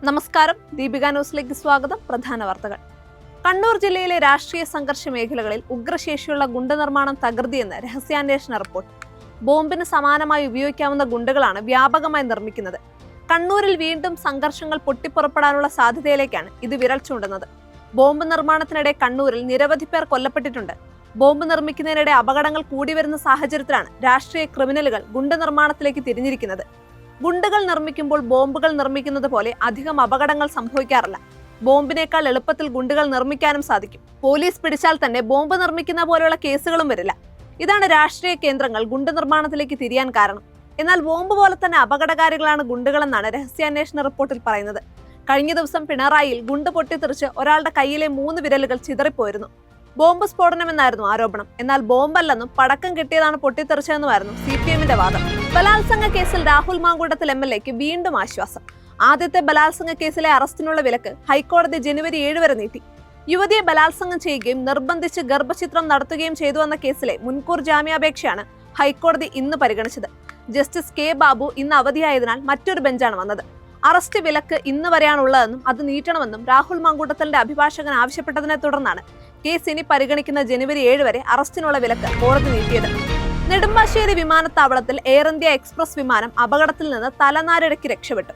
നമസ്കാരം, ദീപിക ന്യൂസിലേക്ക് സ്വാഗതം. പ്രധാന വാർത്തകൾ. കണ്ണൂർ ജില്ലയിലെ രാഷ്ട്രീയ സംഘർഷ മേഖലകളിൽ ഉഗ്രശേഷിയുള്ള ഗുണ്ട നിർമ്മാണം തകൃതിയെന്ന് രഹസ്യാന്വേഷണ റിപ്പോർട്ട്. ബോംബിന് സമാനമായി ഉപയോഗിക്കാവുന്ന ഗുണ്ടുകളാണ് വ്യാപകമായി നിർമ്മിക്കുന്നത്. കണ്ണൂരിൽ വീണ്ടും സംഘർഷങ്ങൾ പൊട്ടിപ്പുറപ്പെടാനുള്ള സാധ്യതയിലേക്കാണ് ഇത് വിരൽ ചൂണ്ടുന്നത്. ബോംബ് നിർമ്മാണത്തിനിടെ കണ്ണൂരിൽ നിരവധി പേർ കൊല്ലപ്പെട്ടിട്ടുണ്ട്. ബോംബ് നിർമ്മിക്കുന്നതിനിടെ അപകടങ്ങൾ കൂടി വരുന്ന സാഹചര്യത്തിലാണ് രാഷ്ട്രീയ ക്രിമിനലുകൾ ഗുണ്ട നിർമ്മാണത്തിലേക്ക് തിരിഞ്ഞിരിക്കുന്നത്. ഗുണ്ടുകൾ നിർമ്മിക്കുമ്പോൾ ബോംബുകൾ നിർമ്മിക്കുന്നത് പോലെ അധികം അപകടങ്ങൾ സംഭവിക്കാറില്ല. ബോംബിനേക്കാൾ എളുപ്പത്തിൽ ഗുണ്ടുകൾ നിർമ്മിക്കാനും സാധിക്കും. പോലീസ് പിടിച്ചാൽ തന്നെ ബോംബ് നിർമ്മിക്കുന്ന പോലെയുള്ള കേസുകളും വരില്ല. ഇതാണ് രാഷ്ട്രീയ കേന്ദ്രങ്ങൾ ഗുണ്ട് നിർമ്മാണത്തിലേക്ക് തിരിയാൻ കാരണം. എന്നാൽ ബോംബ് പോലെ തന്നെ അപകടകാരികളാണ് ഗുണ്ടുകളെന്നാണ് രഹസ്യാന്വേഷണ റിപ്പോർട്ടിൽ പറയുന്നത്. കഴിഞ്ഞ ദിവസം പിണറായിയിൽ ഗുണ്ട് പൊട്ടിത്തെറിച്ച് ഒരാളുടെ കയ്യിലെ 3 വിരലുകൾ ചിതറിപ്പോയിരുന്നു. ബോംബ് സ്ഫോടനമെന്നായിരുന്നു ആരോപണം. എന്നാൽ ബോംബല്ലെന്നും പടക്കം കിട്ടിയതാണ് പൊട്ടിത്തെറിച്ചതെന്നുമായിരുന്നു CPMന്റെ വാദം. ബലാത്സംഗ കേസിൽ രാഹുൽ മാങ്കൂട്ടത്തിൽ MLAക്ക് വീണ്ടും ആശ്വാസം. ആദ്യത്തെ ബലാത്സംഗ കേസിലെ അറസ്റ്റിനുള്ള വിലക്ക് ഹൈക്കോടതി ജനുവരി 7 വരെ നീട്ടി. യുവതിയെ ബലാത്സംഗം ചെയ്യുകയും നിർബന്ധിച്ച് ഗർഭചിത്രം നടത്തുകയും ചെയ്തുവെന്ന കേസിലെ മുൻകൂർ ജാമ്യാപേക്ഷയാണ് ഹൈക്കോടതി ഇന്ന് പരിഗണിച്ചത്. Justice K. ബാബു ഇന്ന് അവധിയായതിനാൽ മറ്റൊരു ബെഞ്ചാണ് വന്നത്. അറസ്റ്റ് വിലക്ക് ഇന്ന് വരെയാണുള്ളതെന്നും അത് നീട്ടണമെന്നും രാഹുൽ മാങ്കൂട്ടത്തലിന്റെ അഭിഭാഷകൻ ആവശ്യപ്പെട്ടതിനെ തുടർന്നാണ് കേസ് ഇനി പരിഗണിക്കുന്ന ജനുവരി 7 വരെ അറസ്റ്റിനുള്ള വിലക്ക് കോടതി നീട്ടിയത്. നെടുമ്പാശ്ശേരി വിമാനത്താവളത്തിൽ എയർ ഇന്ത്യ എക്സ്പ്രസ് വിമാനം അപകടത്തിൽ നിന്ന് തലനാരിഴയ്ക്ക് രക്ഷപ്പെട്ടു.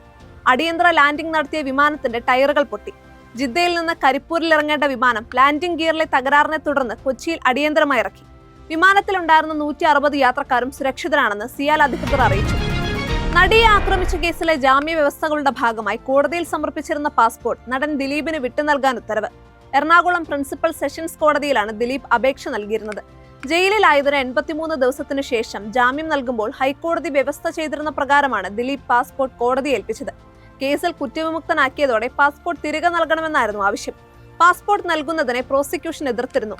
അടിയന്തര ലാൻഡിംഗ് നടത്തിയ വിമാനത്തിന്റെ ടയറുകൾ പൊട്ടി. ജിദ്ദയിൽ നിന്ന് കരിപ്പൂരിൽ ഇറങ്ങേണ്ട വിമാനം ലാൻഡിംഗ് ഗിയറിലെ തകരാറിനെ തുടർന്ന് കൊച്ചിയിൽ അടിയന്തരമായി ഇറക്കി. വിമാനത്തിലുണ്ടായിരുന്ന 160 യാത്രക്കാരും സുരക്ഷിതരാണെന്ന് സിയാൽ അധികൃതർ അറിയിച്ചു. നടിയെ ആക്രമിച്ച കേസിലെ ജാമ്യ വ്യവസ്ഥകളുടെ ഭാഗമായി കോടതിയിൽ സമർപ്പിച്ചിരുന്ന പാസ്പോർട്ട് നടൻ ദിലീപിന് വിട്ടു നൽകാൻ ഉത്തരവ്. എറണാകുളം പ്രിൻസിപ്പൽ സെഷൻസ് കോടതിയിലാണ് ദിലീപ് അപേക്ഷ നൽകിയിരുന്നത്. ജയിലിലായതിന് 83 ദിവസത്തിനു ശേഷം ജാമ്യം നൽകുമ്പോൾ ഹൈക്കോടതി വ്യവസ്ഥ ചെയ്തിരുന്ന പ്രകാരമാണ് ദിലീപ് പാസ്പോർട്ട് കോടതിയെ ഏൽപ്പിച്ചത്. കേസിൽ കുറ്റവിമുക്തനാക്കിയതോടെ പാസ്പോർട്ട് തിരികെ നൽകണമെന്നായിരുന്നു ആവശ്യം. പാസ്പോർട്ട് നൽകുന്നതിനെ പ്രോസിക്യൂഷൻ എതിർത്തിരുന്നു.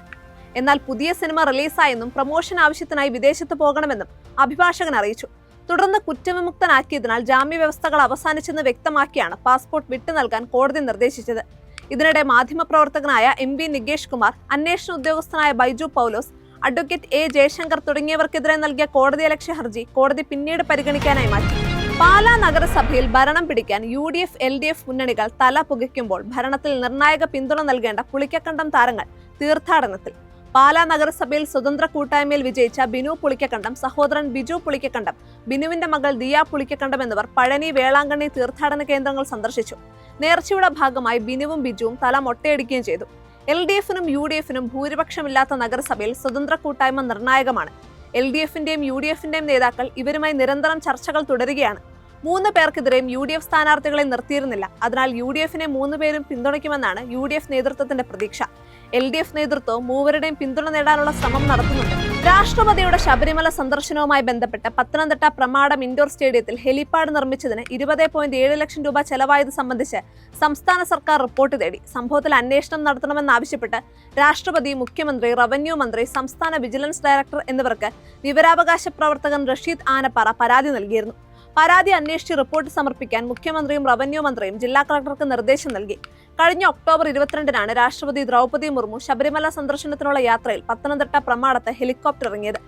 എന്നാൽ പുതിയ സിനിമ റിലീസായെന്നും പ്രമോഷൻ ആവശ്യത്തിനായി വിദേശത്ത് പോകണമെന്നും അഭിഭാഷകൻ അറിയിച്ചു. തുടർന്ന് കുറ്റവിമുക്തനാക്കിയതിനാൽ ജാമ്യവ്യവസ്ഥകൾ അവസാനിച്ചെന്ന് വ്യക്തമാക്കിയാണ് പാസ്പോർട്ട് വിട്ടു നൽകാൻ കോടതി നിർദ്ദേശിച്ചത്. ഇതിനിടെ മാധ്യമപ്രവർത്തകനായ MV നികേഷ് കുമാർ, അന്വേഷണ ഉദ്യോഗസ്ഥനായ ബൈജു പൗലോസ്, അഡ്വക്കേറ്റ് A. ജയശങ്കർ തുടങ്ങിയവർക്കെതിരെ നൽകിയ കോടതിയലക്ഷ്യ ഹർജി കോടതി പിന്നീട് പരിഗണിക്കാനായി മാറ്റി. പാലാ നഗരസഭയിൽ ഭരണം പിടിക്കാൻ UDF LDF മുന്നണികൾ തല പുകയ്ക്കുമ്പോൾ ഭരണത്തിൽ നിർണായക പിന്തുണ നൽകേണ്ട പുളിക്കക്കണ്ടം താരങ്ങൾ തീർത്ഥാടനത്തിൽ. പാലാ നഗരസഭയിൽ സ്വതന്ത്ര കൂട്ടായ്മയിൽ വിജയിച്ച ബിനു പുളിക്കക്കണ്ടം, സഹോദരൻ ബിജു പുളിക്കക്കണ്ടം, ബിനുവിന്റെ മകൾ ദിയ പുളിക്കക്കണ്ടം എന്നിവർ പഴനി, വേളാങ്കണ്ണി തീർത്ഥാടന കേന്ദ്രങ്ങൾ സന്ദർശിച്ചു. നേർച്ചയുടെ ഭാഗമായി ബിനുവും ബിജുവും തല മൊട്ടയടിക്കുകയും ചെയ്തു. LDFനും UDFനും ഭൂരിപക്ഷമില്ലാത്ത നഗരസഭയിൽ സ്വതന്ത്ര കൂട്ടായ്മ നിർണായകമാണ്. LDFന്റെയും UDFന്റെയും നേതാക്കൾ ഇവരുമായി നിരന്തരം ചർച്ചകൾ തുടരുകയാണ്. 3 പേർക്കെതിരെയും UDF സ്ഥാനാർത്ഥികളെ നിർത്തിയിരുന്നില്ല. അതിനാൽ UDFനെ 3 പേരും പിന്തുണയ്ക്കുമെന്നാണ് UDF നേതൃത്വത്തിന്റെ പ്രതീക്ഷ. LDF നേതൃത്വവും മൂവരുടെയും പിന്തുണ നേടാനുള്ള ശ്രമം നടത്തുന്നുണ്ട്. രാഷ്ട്രപതിയുടെ ശബരിമല സന്ദർശനവുമായി ബന്ധപ്പെട്ട് പത്തനംതിട്ട പ്രമാടം ഇൻഡോർ സ്റ്റേഡിയത്തിൽ ഹെലിപാഡ് നിർമ്മിച്ചതിന് 20.7 ലക്ഷം രൂപ ചെലവായത് സംബന്ധിച്ച് സംസ്ഥാന സർക്കാർ റിപ്പോർട്ട് തേടി. സംഭവത്തിൽ അന്വേഷണം നടത്തണമെന്നാവശ്യപ്പെട്ട് രാഷ്ട്രപതി, മുഖ്യമന്ത്രി, റവന്യൂ മന്ത്രി, സംസ്ഥാന വിജിലൻസ് ഡയറക്ടർ എന്നിവർക്ക് വിവരാവകാശ പ്രവർത്തകൻ റഷീദ് ആനപ്പാറ പരാതി നൽകിയിരുന്നു. പരാതി അന്വേഷിച്ച് റിപ്പോർട്ട് സമർപ്പിക്കാൻ മുഖ്യമന്ത്രിയും റവന്യൂ മന്ത്രിയും ജില്ലാ കളക്ടർക്ക് നിർദ്ദേശം നൽകി. കഴിഞ്ഞ ഒക്ടോബർ 22-നാണ് രാഷ്ട്രപതി ദ്രൗപദി മുർമു ശബരിമല സന്ദർശനത്തിനുള്ള യാത്രയിൽ പത്തനംതിട്ട പ്രമാടത്ത് ഹെലികോപ്റ്റർ ഇറങ്ങിയത്.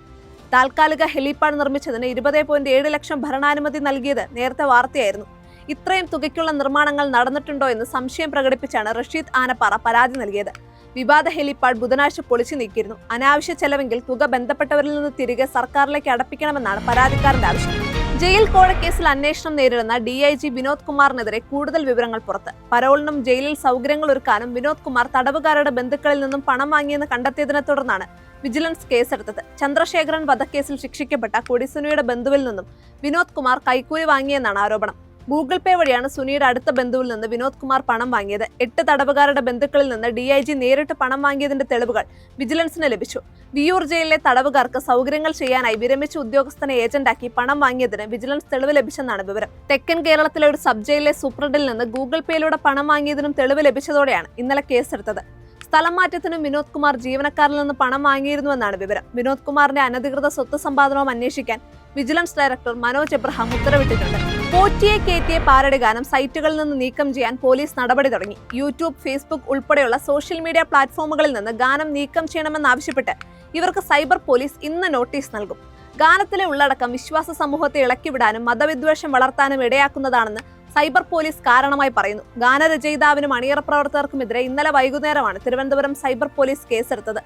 താൽക്കാലിക ഹെലിപാഡ് നിർമ്മിച്ചതിന് 20.7 ലക്ഷം ഭരണാനുമതി നൽകിയത് നേരത്തെ വാർത്തയായിരുന്നു. ഇത്രയും തുകയ്ക്കുള്ള നിർമ്മാണങ്ങൾ നടന്നിട്ടുണ്ടോ എന്ന് സംശയം പ്രകടിപ്പിച്ചാണ് റഷീദ് ആനപ്പാറ പരാതി നൽകിയത്. വിവാദ ഹെലിപാഡ് ബുധനാഴ്ച പൊളിച്ചു നീക്കിയിരുന്നു. അനാവശ്യ ചെലവെങ്കിൽ തുക ബന്ധപ്പെട്ടവരിൽ നിന്ന് തിരികെ സർക്കാരിലേക്ക് അടപ്പിക്കണമെന്നാണ് പരാതിക്കാരന്റെ ആവശ്യം. ജയിൽ കോഴക്കേസിൽ അന്വേഷണം നേരിടുന്ന DIG വിനോദ് കുമാറിനെതിരെ കൂടുതൽ വിവരങ്ങൾ പുറത്ത്. പരോളിനും ജയിലിൽ സൗകര്യങ്ങൾ ഒരുക്കാനും വിനോദ് കുമാർ തടവുകാരുടെ ബന്ധുക്കളിൽ നിന്നും പണം വാങ്ങിയെന്ന് കണ്ടെത്തിയതിനെ തുടർന്നാണ് വിജിലൻസ് കേസെടുത്തത്. ചന്ദ്രശേഖരൻ വധക്കേസിൽ ശിക്ഷിക്കപ്പെട്ട കൊടിസുനിയുടെ ബന്ധുവിൽ നിന്നും വിനോദ് കുമാർ കൈക്കൂലി വാങ്ങിയെന്നാണ് ആരോപണം. ഗൂഗിൾ പേ വഴിയാണ് സുനിയുടെ അടുത്ത ബന്ധുവിൽ നിന്ന് വിനോദ് കുമാർ പണം വാങ്ങിയത്. 8 തടവുകാരുടെ ബന്ധുക്കളിൽ നിന്ന് DIG നേരിട്ട് പണം വാങ്ങിയതിന്റെ തെളിവുകൾ വിജിലൻസിന് ലഭിച്ചു. വിയൂർ ജയിലിലെ തടവുകാർക്ക് സൗകര്യങ്ങൾ ചെയ്യാനായി വിരമിച്ച ഉദ്യോഗസ്ഥനെ ഏജന്റാക്കി പണം വാങ്ങിയതിന് വിജിലൻസ് തെളിവ് ലഭിച്ചെന്നാണ് വിവരം. തെക്കൻ കേരളത്തിലെ ഒരു സബ് ജയിലിലെ സൂപ്രണ്ടിൽ നിന്ന് ഗൂഗിൾ പേയിലൂടെ പണം വാങ്ങിയതിനും തെളിവ് ലഭിച്ചതോടെയാണ് ഇന്നലെ കേസെടുത്തത്. സ്ഥലം മാറ്റത്തിനും വിനോദ് കുമാർ ജീവനക്കാരിൽ നിന്ന് പണം വാങ്ങിയിരുന്നുവെന്നാണ് വിവരം. വിനോദ് കുമാറിന്റെ അനധികൃത സ്വത്ത് സമ്പാദനവും അന്വേഷിക്കാൻ വിജിലൻസ് ഡയറക്ടർ മനോജ് എബ്രഹാം ഉത്തരവിട്ടിട്ടുണ്ട്. പോറ്റിയെ കേറ്റിയെ പാരഡി ഗാനം സൈറ്റുകളിൽ നിന്ന് നീക്കം ചെയ്യാൻ പോലീസ് നടപടി തുടങ്ങി. യൂട്യൂബ്, ഫേസ്ബുക്ക് ഉൾപ്പെടെയുള്ള സോഷ്യൽ മീഡിയ പ്ലാറ്റ്ഫോമുകളിൽ നിന്ന് ഗാനം നീക്കം ചെയ്യണമെന്നാവശ്യപ്പെട്ട് ഇവർക്ക് സൈബർ പോലീസ് ഇന്ന് നോട്ടീസ് നൽകും. ഗാനത്തിലെ ഉള്ളടക്കം വിശ്വാസ സമൂഹത്തെ ഇളക്കിവിടാനും മതവിദ്വേഷം വളർത്താനും ഇടയാക്കുന്നതാണെന്ന് സൈബർ പോലീസ് കാരണമായി പറയുന്നു. ഗാനരചയിതാവിനും അണിയറ പ്രവർത്തകർക്കുമെതിരെ ഇന്നലെ വൈകുന്നേരമാണ് തിരുവനന്തപുരം സൈബർ പോലീസ് കേസെടുത്തത്.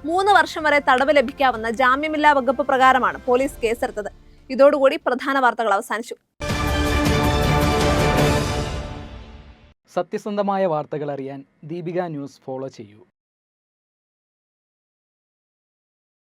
3 വർഷം വരെ തടവ് ലഭിക്കാവുന്ന ജാമ്യമില്ലാ വകുപ്പ് പ്രകാരമാണ് പോലീസ് കേസെടുത്തത്. ഇതോടുകൂടി പ്രധാന വാർത്തകൾ അവസാനിച്ചു. സത്യസന്ധമായ വാർത്തകൾ അറിയാൻ ദീപിക ന്യൂസ് ഫോളോ ചെയ്യൂ.